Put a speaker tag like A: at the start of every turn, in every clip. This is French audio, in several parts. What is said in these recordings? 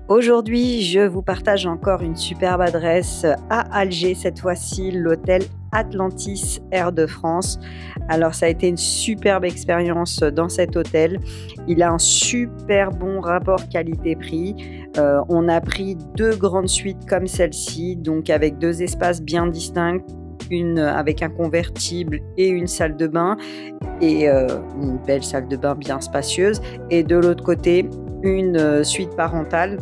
A: Aujourd'hui, je vous partage encore une superbe adresse à Alger, cette fois-ci l'hôtel Atlantis Air de France. Alors ça a été une superbe expérience dans cet hôtel. Il a un super bon rapport qualité-prix. On a pris 2 grandes suites comme celle-ci, donc avec 2 espaces bien distincts, une avec un convertible et une salle de bain et une belle salle de bain bien spacieuse, et de l'autre côté, une suite parentale,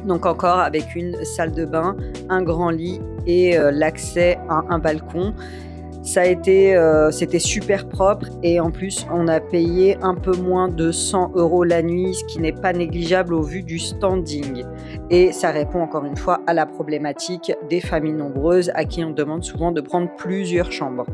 A: donc encore avec une salle de bain, un grand lit et l'accès à un balcon. C'était super propre, et en plus on a payé un peu moins de 100 € la nuit, ce qui n'est pas négligeable au vu du standing, et ça répond encore une fois à la problématique des familles nombreuses à qui on demande souvent de prendre plusieurs chambres.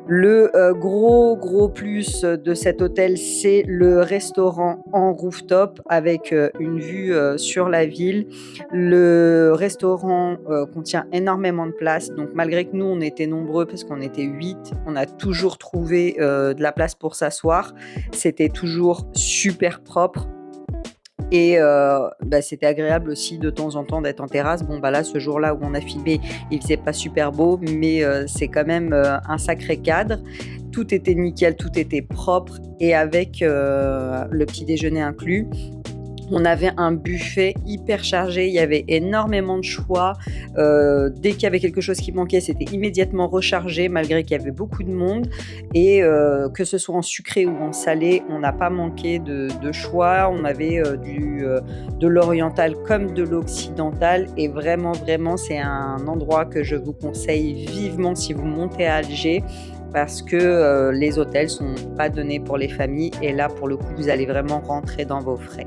A: Le gros plus de cet hôtel, c'est le restaurant en rooftop avec une vue sur la ville. Le restaurant contient énormément de place, donc malgré que nous on était nombreux parce qu'on était 8, on a toujours trouvé de la place pour s'asseoir. C'était toujours super propre. Et c'était agréable aussi de temps en temps d'être en terrasse. Bon, là, ce jour-là où on a filmé, il faisait pas super beau, mais c'est quand même un sacré cadre. Tout était nickel, tout était propre, et avec le petit déjeuner inclus. On avait un buffet hyper chargé, il y avait énormément de choix. Dès qu'il y avait quelque chose qui manquait, c'était immédiatement rechargé malgré qu'il y avait beaucoup de monde, et que ce soit en sucré ou en salé, on n'a pas manqué de choix. On avait de l'oriental comme de l'occidental, et vraiment, c'est un endroit que je vous conseille vivement si vous montez à Alger, parce que les hôtels sont pas donnés pour les familles, et là, pour le coup, vous allez vraiment rentrer dans vos frais.